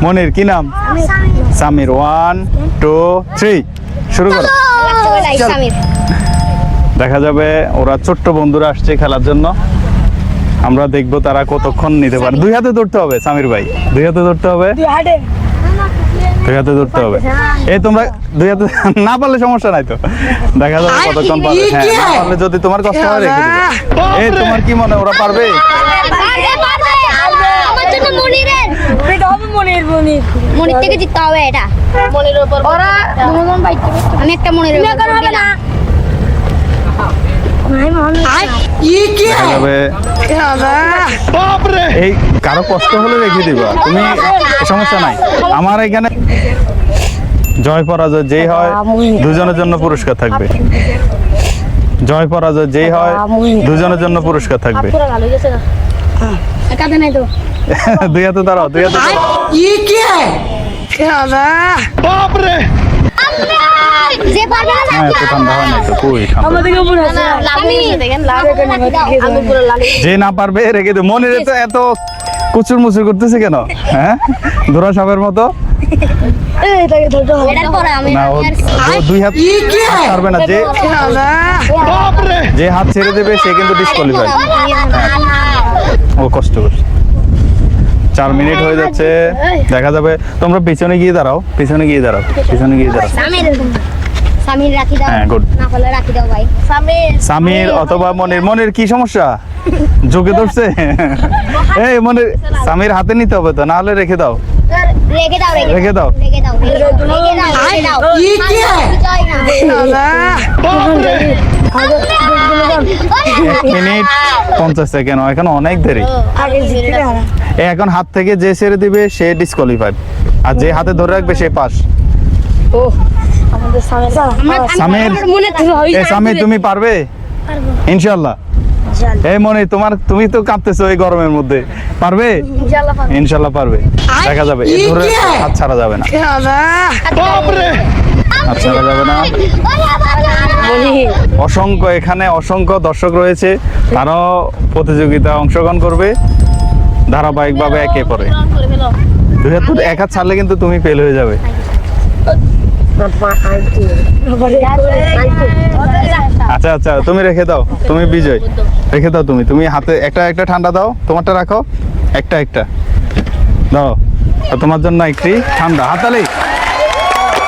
মনির কি নাম? সামির। 1 2 3 শুরু করো। দেখা যাবে ওরা ছোট্ট বন্ধুরা আসছে খেলার জন্য। আমরা দেখবো তারা কতক্ষণ নিতে পারে। 2 হাতে ধরতে হবে সামির ভাই, 2 হাতে ধরতে হবে, 2 হাতে ধরতে হবে। এই তোমরা 2 হাতে না পারলে সমস্যা নাই তো, দেখা যাবে কতক্ষণ পারবে। হ্যাঁ, না পারলে যদি তোমার কষ্ট হয় রেখে দিবে। এই তোমার কি মনে হয় ওরা পারবে? মনির থেকে জিততে হবে এটা। মনির উপর আমি একটা মনির উপর দিলাম। দেখা যাবে এই কারো কষ্ট হলে রেখে দিবা তুমি, সমস্যা নাই। আমার এখানে জয় পরাজয় যেই হয় দুজনের জন্য পুরস্কার থাকবে। জয় পরাজয় যেই হয় দুজনের জন্য পুরস্কার থাকবে। 2 হাতে দাঁড়াও, 2 হাতে দাঁড়াও। যে পারবে না হ্যাঁ, তো ঠান্ডা হয় না তো, কই ঠান্ডা। যে না পারবে রেখে দে। মনির তো এত কুচুর মুচুর করতেছে কেন? হ্যাঁ, ধরা সাপের মতো। না, ও 2 হাত পারবে না। যে হাত ছেড়ে দেবে সে কিন্তু ডিসকোয়ালিফাই। ও কষ্ট করছে। 4 মিনিট হয়ে যাচ্ছে। দেখা যাবে। তোমরা পিছনে গিয়ে দাঁড়াও, পিছনে গিয়ে দাঁড়াও, পিছনে গিয়ে দাঁড়াও। সামির রাখি দাও। হ্যাঁ, গুড। না পারলে রাখি দাও ভাই। সামির অথবা মনির। মনির কি সমস্যা? যোগে ধরছে। এই মনির, সামির হাতে নিতে হবে তো, না হলে রেখে দাও। রেখে দাও, রেখে দাও। রেখে দাও, রেখে দাও। Minute 50 second. এখন অনেক দেরি। এখন হাত থেকে যে ছেড়ে দিবে সে ডিসকোয়ালিফাইড, আর যে হাতে ধরে রাখবে সে পাস। সামির, এই সামির তুমি পারবে ইনশাআল্লাহ? এই মনে তুমি তো কাঁপতেছো এই গরমের মধ্যে, পারবে? ইনশাআল্লাহ পারবে। দেখা যাবে। এই ধরে হাত ছাড়া যাবে না, হাত ছাড়া যাবে না। এখানে অসংখ্য দর্শক রয়েছে, তারাও প্রতিযোগিতা অংশগ্রহণ করবে ধারাবাহিকভাবে একে পরে। 2 হাত এক হাত ছাড়লে কিন্তু তুমি ফেল হয়ে যাবে। আচ্ছা আচ্ছা, তুমি রেখে দাও, তুমি বিজয়। রেখে দাও তুমি, তুমি হাতে একটা একটা ঠান্ডা দাও। তোমারটা রাখো, একটা একটা দাও। তোমার জন্য একটি ঠান্ডা হাতালি।